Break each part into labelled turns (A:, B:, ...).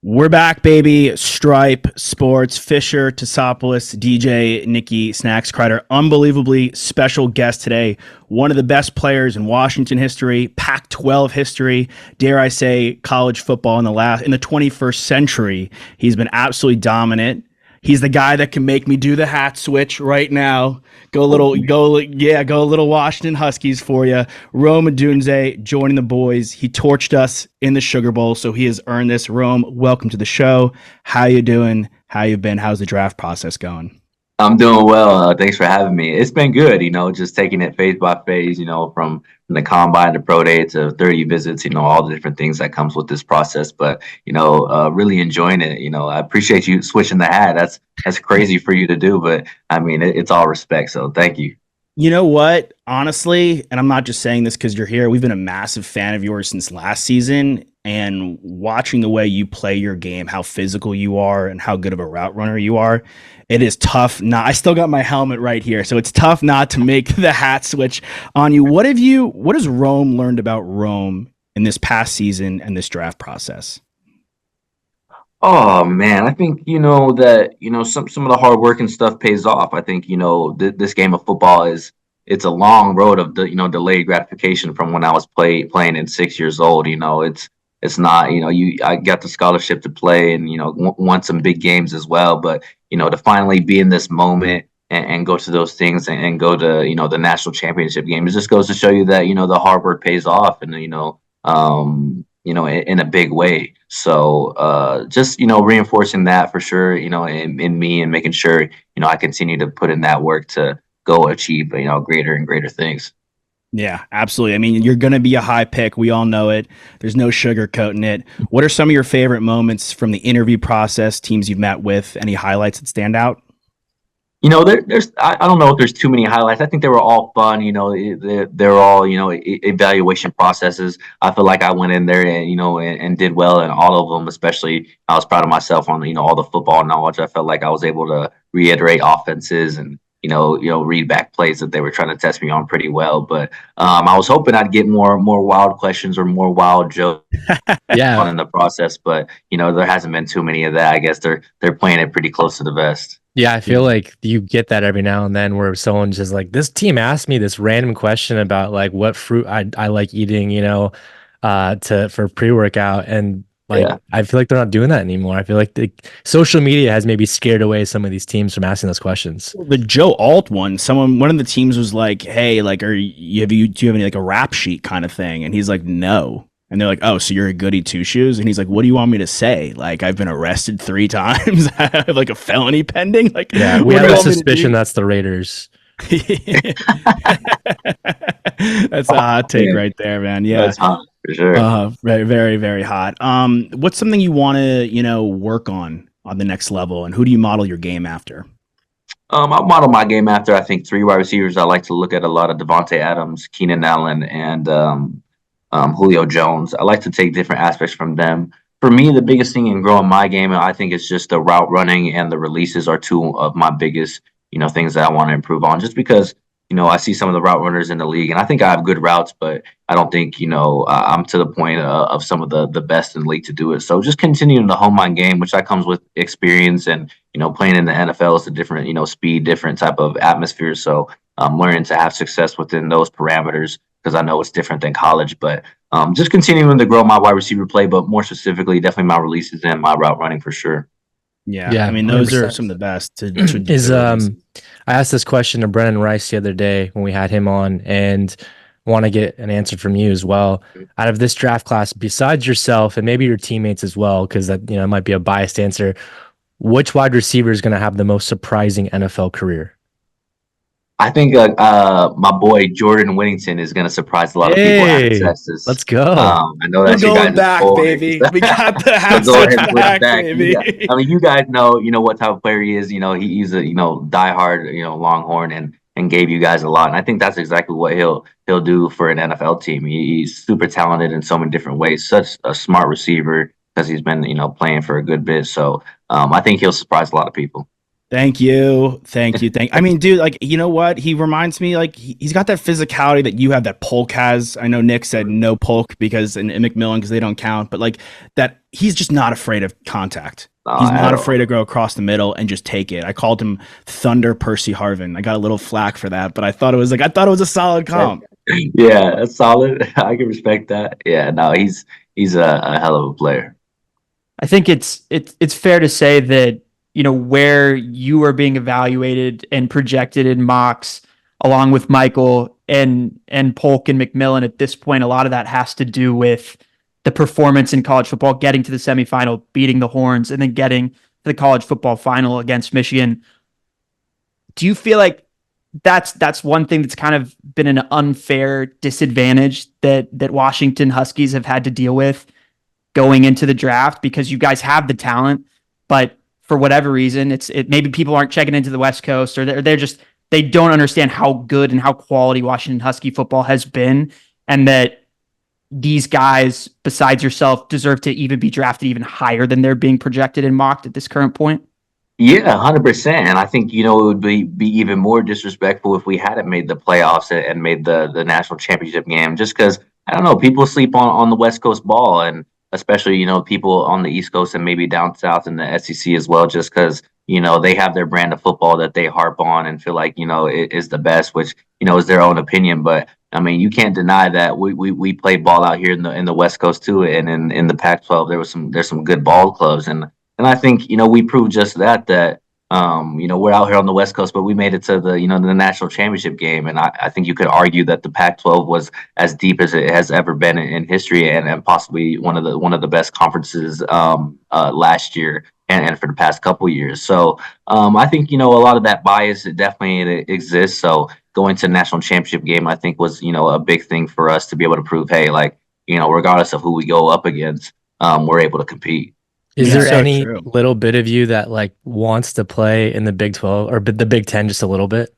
A: We're back, baby. Stripe, Sports, Fisher, Tassopoulos, DJ, Nikki, Snacks, Kreider. Unbelievably special guest today. One of the best players in Washington history, Pac-12 history, dare I say, college football in the 21st century. He's been absolutely dominant. He's the guy that can make me do the hat switch right now. Go a little Washington Huskies for you. Rome Odunze joining the boys. He torched us in the Sugar Bowl, so he has earned this. Rome, welcome to the show. How you doing? How you been? How's the draft process going?
B: I'm doing well. Thanks for having me. It's been good, just taking it phase by phase, from the combine to pro day to 30 visits, all the different things that comes with this process. But, really enjoying it. I appreciate you switching the hat. That's crazy for you to do, but I mean, it's all respect. So thank you.
A: You know what? Honestly, and I'm not just saying this because you're here, we've been a massive fan of yours since last season. And watching the way you play your game, how physical you are, and how good of a route runner you are, it is tough. I still got my helmet right here, so it's tough not to make the hat switch on you. What has Rome learned about Rome in this past season and this draft process?
B: Oh man, I think that some of the hard work and stuff pays off. I think this game of football it's a long road of delayed gratification from when I was playing at 6 years old. It's not I got the scholarship to play and won some big games as well. But to finally be in this moment and go to those things and go to the national championship game, it just goes to show you that the hard work pays off and in a big way. So just reinforcing that for sure, in me and making sure I continue to put in that work to go achieve greater and greater things.
A: Yeah, absolutely. I mean, you're going to be a high pick. We all know it. There's no sugarcoating it. What are some of your favorite moments from the interview process, teams you've met with? Any highlights that stand out?
B: There's I don't know if there's too many highlights. I think they were all fun. They're all evaluation processes. I feel like I went in there and and did well in all of them. Especially, I was proud of myself on all the football knowledge. I felt like I was able to reiterate offenses and read back plays that they were trying to test me on pretty well. But I was hoping I'd get more wild questions or more wild jokes
A: Yeah.
B: in the process. But there hasn't been too many of that. I guess they're playing it pretty close to the vest.
C: Yeah, I feel like you get that every now and then where someone's just like, this team asked me this random question about like what fruit I like eating, for pre-workout. And
B: Yeah.
C: I feel like they're not doing that anymore. I feel like the social media has maybe scared away some of these teams from asking those questions.
A: The Joe Alt one, one of the teams was like, "Hey, like, do you have any like a rap sheet kind of thing?" And he's like, "No." And they're like, "Oh, so you're a goody two shoes?" And he's like, "What do you want me to say? Like, I've been arrested 3 times. I have like a felony pending. Like,
C: Yeah, we have a suspicion that's the Raiders."
A: That's a hot take right there, man. Yeah,
B: That's hot for sure.
A: very, very, very hot. What's something you want to work on the next level, and who do you model your game after?
B: I model my game after I think 3 wide receivers. I like to look at a lot of Devontae Adams, Keenan Allen, and Julio Jones. I like to take different aspects from them. For me, the biggest thing in growing my game, I think it's just the route running and the releases are 2 of my biggest, things that I want to improve on. Just because, I see some of the route runners in the league, and I think I have good routes, but I don't think, I'm to the point of some of the best in the league to do it. So just continuing to hone my game, which that comes with experience and, playing in the NFL is a different, speed, different type of atmosphere. So I'm learning to have success within those parameters because I know it's different than college. But just continuing to grow my wide receiver play, but more specifically, definitely my releases and my route running for sure.
A: Yeah, I mean, those 100%. Are some of the best.
C: I asked this question to Brennan Rice the other day when we had him on, and want to get an answer from you as well. Out of this draft class, besides yourself and maybe your teammates as well, because that it might be a biased answer, which wide receiver is going to have the most surprising NFL career?
B: I think my boy Jordan Whittington is going to surprise a lot of people out of Texas.
C: Let's go.
B: I know that
A: we're going back, baby. We got the half back, baby.
B: Yeah. I mean, you guys know what type of player he is. He's a diehard Longhorn and gave you guys a lot. And I think that's exactly what he'll do for an NFL team. He's super talented in so many different ways. Such a smart receiver because he's been playing for a good bit. So I think he'll surprise a lot of people.
A: Thank you. I mean, dude, like, you know what? He reminds me, like, he's got that physicality that you have, that Polk has. I know Nick said no Polk and McMillan because they don't count, but like that, he's just not afraid of contact. He's
B: At
A: not
B: all.
A: afraid to go across the middle and just take it. I called him Thunder Percy Harvin. I got a little flack for that, but I thought it was a solid comp.
B: Yeah, that's solid. I can respect that. Yeah, no, he's a hell of a player.
D: I think it's fair to say that, where you are being evaluated and projected in mocks, along with Michael and Polk and McMillan at this point, a lot of that has to do with the performance in college football, getting to the semifinal, beating the Horns, and then getting to the college football final against Michigan. Do you feel like that's one thing that's kind of been an unfair disadvantage that Washington Huskies have had to deal with going into the draft, because you guys have the talent, but for whatever reason, it maybe people aren't checking into the West Coast, or they don't understand how good and how quality Washington Husky football has been, and that these guys, besides yourself, deserve to even be drafted even higher than they're being projected and mocked at this current point.
B: Yeah, 100%. And I think, it would be even more disrespectful if we hadn't made the playoffs and made the national championship game, just because I don't know, people sleep on the West Coast ball, and especially, people on the East Coast and maybe down south in the SEC as well, just because, they have their brand of football that they harp on and feel like, it is the best, which, is their own opinion. But I mean, you can't deny that we play ball out here in the West Coast too, and in the Pac-12 there's some good ball clubs, and I think, we proved just that we're out here on the West Coast, but we made it to the national championship game. And I think you could argue that the Pac-12 was as deep as it has ever been in history, and possibly one of the best conferences last year and for the past couple years. So I think, a lot of that bias, it definitely exists. So going to the national championship game, I think was, a big thing for us to be able to prove, hey, like, regardless of who we go up against, we're able to compete.
C: Is
A: Yeah,
C: there
A: so
C: any
A: true.
C: little bit of you that like wants to play in the Big 12 or the Big 10 just a little bit?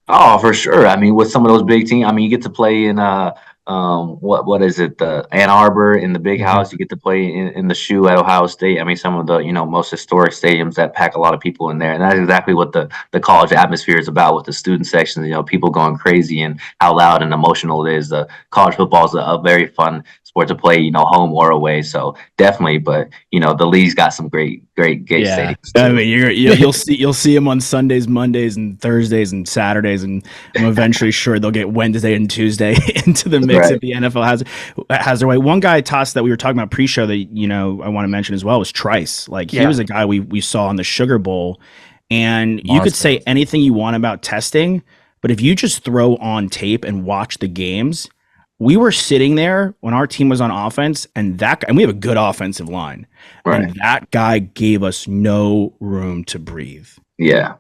B: Oh, for sure. I mean, with some of those big teams, I mean, you get to play in what is it, the Ann Arbor in the Big
C: Mhm.
B: House. You get to play in the Shoe at Ohio State. I mean, some of the most historic stadiums that pack a lot of people in there, and that's exactly what the college atmosphere is about, with the student sections. People going crazy and how loud and emotional it is. The college football is a very fun sport to play, home or away. So definitely, but the league's got some great
A: Yeah,
B: stadiums
A: I
B: too.
A: mean, you'll see him on Sundays, Mondays, and Thursdays and Saturdays, and I'm eventually sure they'll get Wednesday and Tuesday into the mix
B: Right.
A: if the NFL has their way. One guy, Toss, that we were talking about pre-show that I want to mention as well was Trice. Like, he
D: Yeah.
A: was a guy we saw on the Sugar Bowl, and you could
C: Monster.
A: say anything you want about testing, but if you just throw on tape and watch the games, we were sitting there when our team was on offense, and we have a good offensive line.
B: Right.
A: And that guy gave us no room to breathe.
B: Yeah.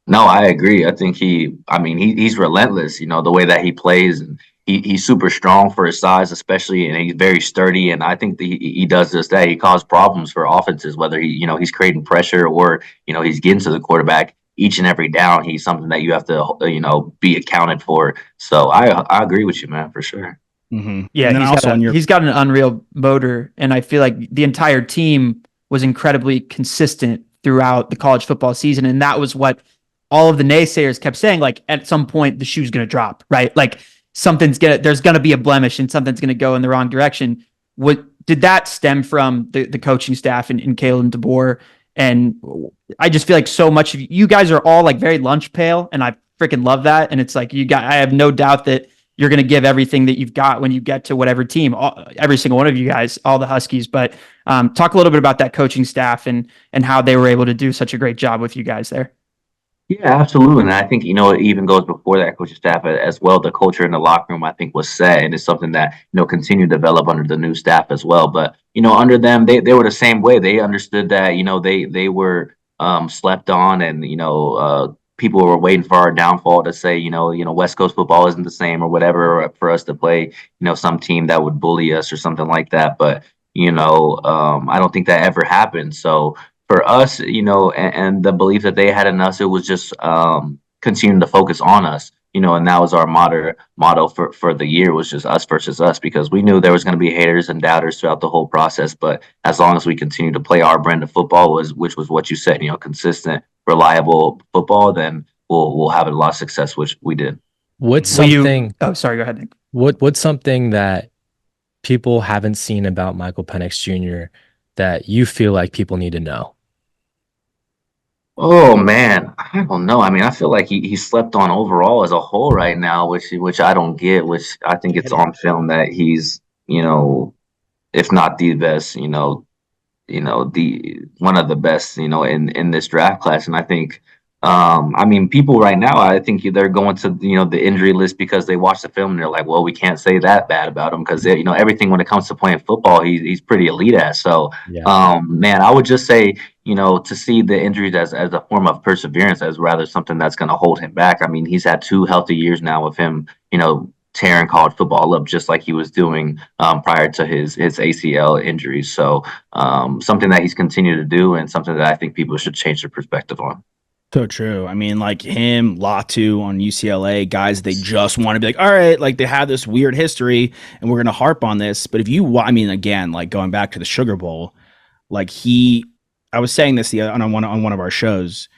B: No, I agree. I think he's relentless, the way that he plays, and he's super strong for his size, especially, and he's very sturdy. And I think that he does just that. He causes problems for offenses, whether he's creating pressure or, he's getting to the quarterback each and every down. He's something that you have to, be accounted for. So I agree with you, man, for sure.
A: Mm-hmm.
D: Yeah,
A: And then also on your
D: he's got an unreal motor, and I feel like the entire team was incredibly consistent throughout the college football season, and that was what all of the naysayers kept saying. Like, at some point, the shoe's going to drop, right? Like, there's going to be a blemish, and something's going to go in the wrong direction. What did that stem from the coaching staff and Caleb DeBoer? And I just feel like so much of you guys are all like very lunch pail, and I freaking love that. And it's like, I have no doubt that you're going to give everything that you've got when you get to whatever team, every single one of you guys, all the Huskies. But talk a little bit about that coaching staff and how they were able to do such a great job with you guys there.
B: Yeah, absolutely. And I think, it even goes before that coaching staff as well. The culture in the locker room, I think, was set, and it's something that, continued to develop under the new staff as well. But, under them, they were the same way. They understood that, they were slept on, and, people were waiting for our downfall to say, West Coast football isn't the same or whatever, or for us to play, some team that would bully us or something like that. But, I don't think that ever happened. So, for us, and the belief that they had in us, it was just continuing to focus on us. and that was our motto for the year, was just us versus us, because we knew there was going to be haters and doubters throughout the whole process. But as long as we continue to play our brand of football, which was what you said, consistent, reliable football, then we'll have a lot of success, which we did.
C: What's something?
D: Oh, sorry. Go ahead, Nick.
C: What's something that people haven't seen about Michael Penix Jr. that you feel like people need to know?
B: Oh man, I don't know. I mean, I feel like he slept on overall as a whole right now, which I don't get. Which I think it's on film that he's, if not the best, the one of the best, in this draft class. And I think, I mean, people right now, I think they're going to, the injury list because they watch the film and they're like, well, we can't say that bad about him because, everything when it comes to playing football, he's pretty elite at. So, man, I would just say, to see the injuries as a form of perseverance, as rather something that's going to hold him back. I mean, he's had 2 healthy years now of him, tearing college football up just like he was doing prior to his ACL injuries. So something that he's continued to do, and something that I think people should change their perspective on.
A: So true. I mean, like him, Latu on UCLA, guys, they just want to be like, all right, like they have this weird history and we're going to harp on this. But if you, I mean, again, like going back to the Sugar Bowl, like I was saying this on one of our shows,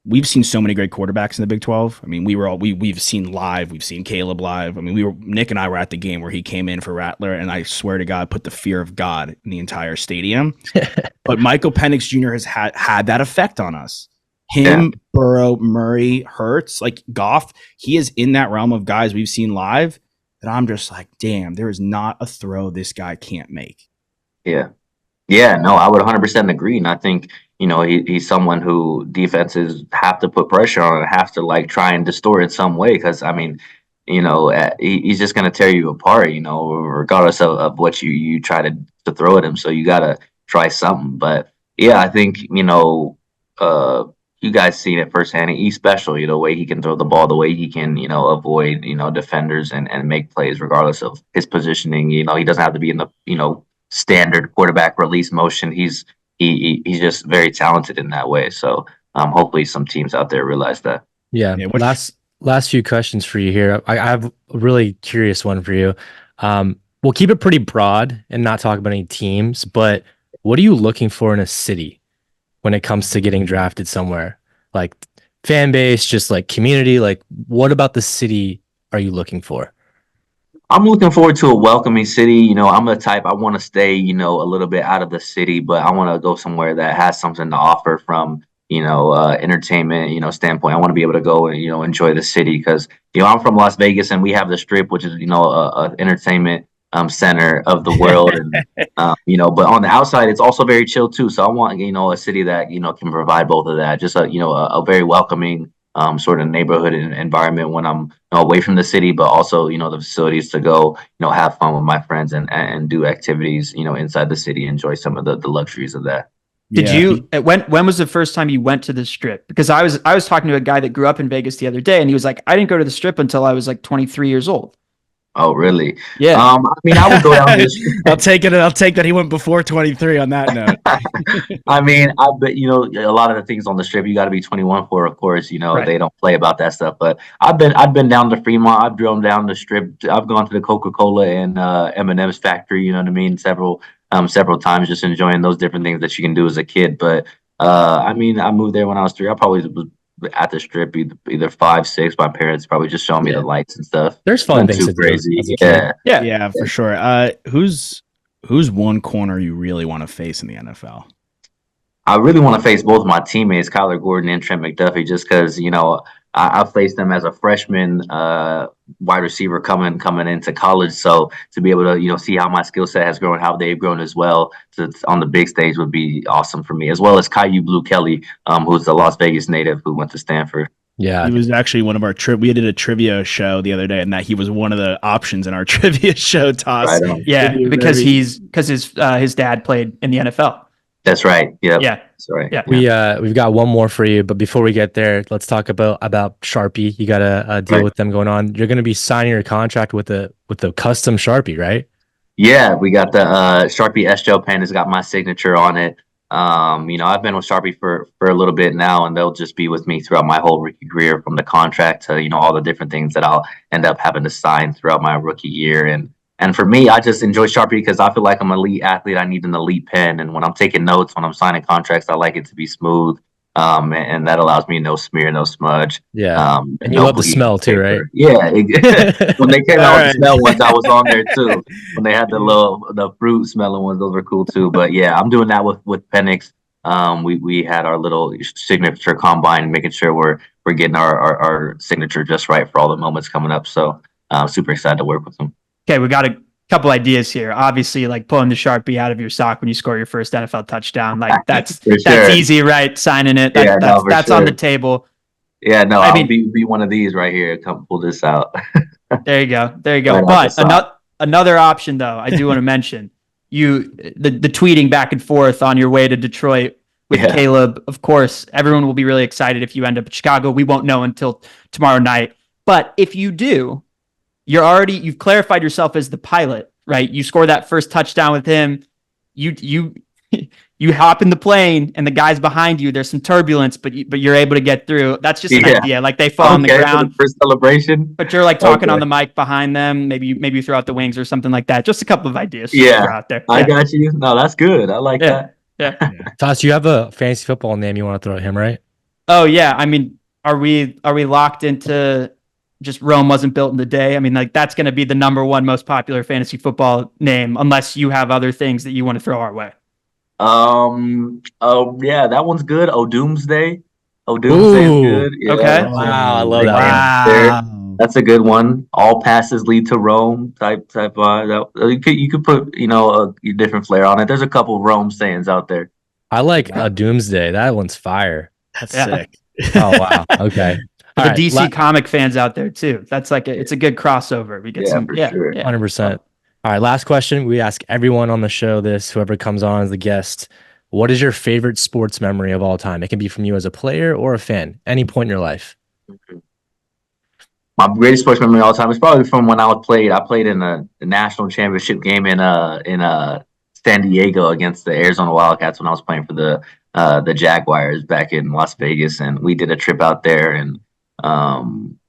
A: we've seen so many great quarterbacks in the Big 12. I mean, we've seen Caleb live. I mean, Nick and I were at the game where he came in for Rattler, and I swear to God, put the fear of God in the entire stadium. But Michael Penix Jr. has had that effect on us. Him, Burrow, Murray, Hurts, like Goff, he is in that realm of guys we've seen live that I'm just like, damn, there is not a throw this guy can't make.
B: Yeah. Yeah, no, I would 100% agree. And I think, he's someone who defenses have to put pressure on and have to like try and distort in some way. Because, I mean, he's just going to tear you apart, regardless of what you try to throw at him. So you got to try something. But yeah, I think, you guys seen it firsthand. He's special, the way he can throw the ball, the way he can, avoid, defenders and make plays regardless of his positioning. He doesn't have to be in the, standard quarterback release motion. He's just very talented in that way. So hopefully some teams out there realize that.
C: Yeah. Last few questions for you here. I have a really curious one for you. We'll keep it pretty broad and not talk about any teams, but what are you looking for in a city when it comes to getting drafted somewhere? Like fan base, just like community, like what about the city are you looking for?
B: I'm looking forward to a welcoming city. I'm the type, I want to stay, a little bit out of the city, but I want to go somewhere that has something to offer from, entertainment, standpoint. I want to be able to go and, enjoy the city because, I'm from Las Vegas and we have the Strip, which is, a entertainment center of the world. And, but on the outside, it's also very chill too. So I want, a city that, can provide both of that. Just a very welcoming sort of neighborhood and environment when I'm away from the city, but also, the facilities to go, have fun with my friends and do activities, inside the city, enjoy some of the luxuries of that.
D: Did you, when was the first time you went to the Strip? Because I was talking to a guy that grew up in Vegas the other day and he was like, I didn't go to the Strip until I was like 23 years old.
B: Oh, really?
D: Yeah.
B: I mean, I would go down this.
A: I'll take it. I'll take that he went before 23 on that note.
B: I mean, I bet, a lot of the things on the Strip, you got to be 21 for, of course, right. They don't play about that stuff. But I've been down to Fremont. I've driven down the Strip. I've gone to the Coca-Cola and M&M's factory, you know what I mean? Several times, just enjoying those different things that you can do as a kid. But I mean, I moved there when I was 3. I probably was at the Strip either 5, 6. My parents probably just showing me the lights and stuff.
C: There's fun things to
B: crazy.
C: do.
A: Yeah, for sure. Who's one corner you really want to face in the NFL?
B: I really want to face both my teammates, Kyler Gordon and Trent McDuffie, just because I faced them as a freshman wide receiver coming into college. So to be able to see how my skill set has grown, how they've grown as well, on the big stage would be awesome for me. As well as Caillou Blue Kelly, who's a Las Vegas native who went to Stanford.
C: Yeah,
A: he was actually one of our we did a trivia show the other day, and that he was one of the options in our trivia show. Toss,
B: right.
D: Yeah, because his dad played in the NFL.
B: That's right. Yep.
D: Yeah.
B: That's right.
D: Yeah.
C: We've got one more for you, but before we get there, let's talk about Sharpie. You got a deal with them going on. You're going to be signing your contract with the custom Sharpie, right?
B: Yeah, we got the Sharpie S Gel pen. It's got my signature on it. I've been with Sharpie for a little bit now, and they'll just be with me throughout my whole rookie career, from the contract to all the different things that I'll end up having to sign throughout my rookie year. And for me, I just enjoy Sharpie because I feel like I'm an elite athlete. I need an elite pen, and when I'm taking notes, when I'm signing contracts, I like it to be smooth. And that allows me no smear, no smudge.
C: Yeah. And you
B: no
C: love the
B: bleed
C: smell too, right?
B: Yeah. When they came out with
A: right.
B: the smell ones, I was on there too. When they had the fruit smelling ones, those were cool too. But yeah, I'm doing that with Penix. We had our little signature combine, making sure we're getting our signature just right for all the moments coming up. So I'm super excited to work with them.
D: Okay, we got a couple ideas here. Obviously, like pulling the Sharpie out of your sock when you score your first NFL touchdown, like that's easy, right? Signing it, that's on the table.
B: Yeah, no, I'll be one of these right here. Come pull this out.
D: There you go. But another option, though, I do want to mention the tweeting back and forth on your way to Detroit with Caleb. Of course, everyone will be really excited if you end up at Chicago. We won't know until tomorrow night. But if you do, you've clarified yourself as the pilot, right? You score that first touchdown with him. You hop in the plane and the guys behind you, there's some turbulence, but you're able to get through. That's just an idea. Like they fall on the ground
B: for celebration,
D: but you're like talking on the mic behind them. Maybe you throw out the wings or something like that. Just a couple of ideas. Out there.
B: I got you. No, that's good. I like that.
D: Yeah.
C: Toss, you have a fantasy football name you want to throw at him, right?
D: Oh yeah. I mean, are we locked into just Rome wasn't built in the day? I mean, like that's going to be the number one most popular fantasy football name, unless you have other things that you want to throw our way.
B: Yeah, that one's good. Odunze. Odunze is good. Yeah,
D: okay.
C: Wow, I love that.
A: Wow.
B: That's a good one. All passes lead to Rome type. You could put a different flair on it. There's a couple Rome sayings out there.
C: I like a Doomsday. That one's fire.
A: That's sick.
C: Oh wow. Okay.
D: For the DC comic fans out there too. That's like it's a good crossover. We get some.
B: Sure.
C: 100%. All right, last question. We ask everyone on the show this, whoever comes on as the guest. What is your favorite sports memory of all time? It can be from you as a player or a fan, any point in your life.
B: My greatest sports memory of all time is probably from when I played in the national championship game in San Diego against the Arizona Wildcats when I was playing for the Jaguars back in Las Vegas, and we did a trip out there, and I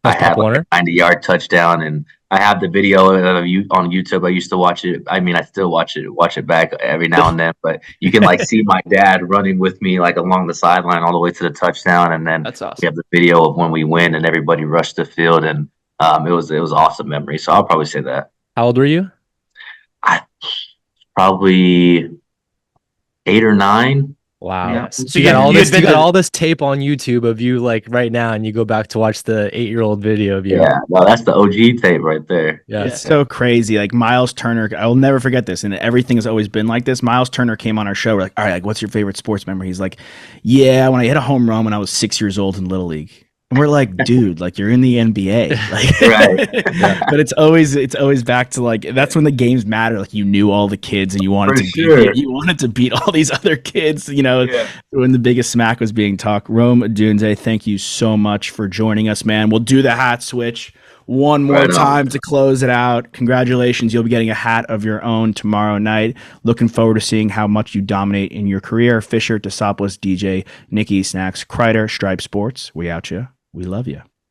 B: had like a 90-yard touchdown, and I have the video of you on YouTube. I used to watch it. I mean, I still watch it back every now and then, but you can like see my dad running with me like along the sideline all the way to the touchdown. And then
D: that's awesome.
B: We have the video of when we win and everybody rushed the field, and it was awesome memory. So I'll probably say that.
C: How old were you?
B: Probably 8 or 9.
C: Wow.
D: Yeah.
C: So you got all this tape on YouTube of you like right now, and you go back to watch the 8-year-old video of you.
B: Yeah, well, that's the OG tape right there.
C: Yeah.
A: It's so crazy. Like Miles Turner, I will never forget this, and everything has always been like this. Miles Turner came on our show. We're like, all right, like, what's your favorite sports memory? He's like, yeah, when I hit a home run when I was 6 years old in Little League. And we're like, dude, like you're in the NBA, like,
B: right?
A: But it's always back to like that's when the games matter. Like you knew all the kids and you wanted to beat all these other kids. When the biggest smack was being talked. Rome Odunze, thank you so much for joining us, man. We'll do the hat switch one more time to close it out. Congratulations, you'll be getting a hat of your own tomorrow night. Looking forward to seeing how much you dominate in your career. Fisher, Tassopoulos, DJ, Nicky, Snacks, Kreider, Stripe Sports. We out ya. We love you.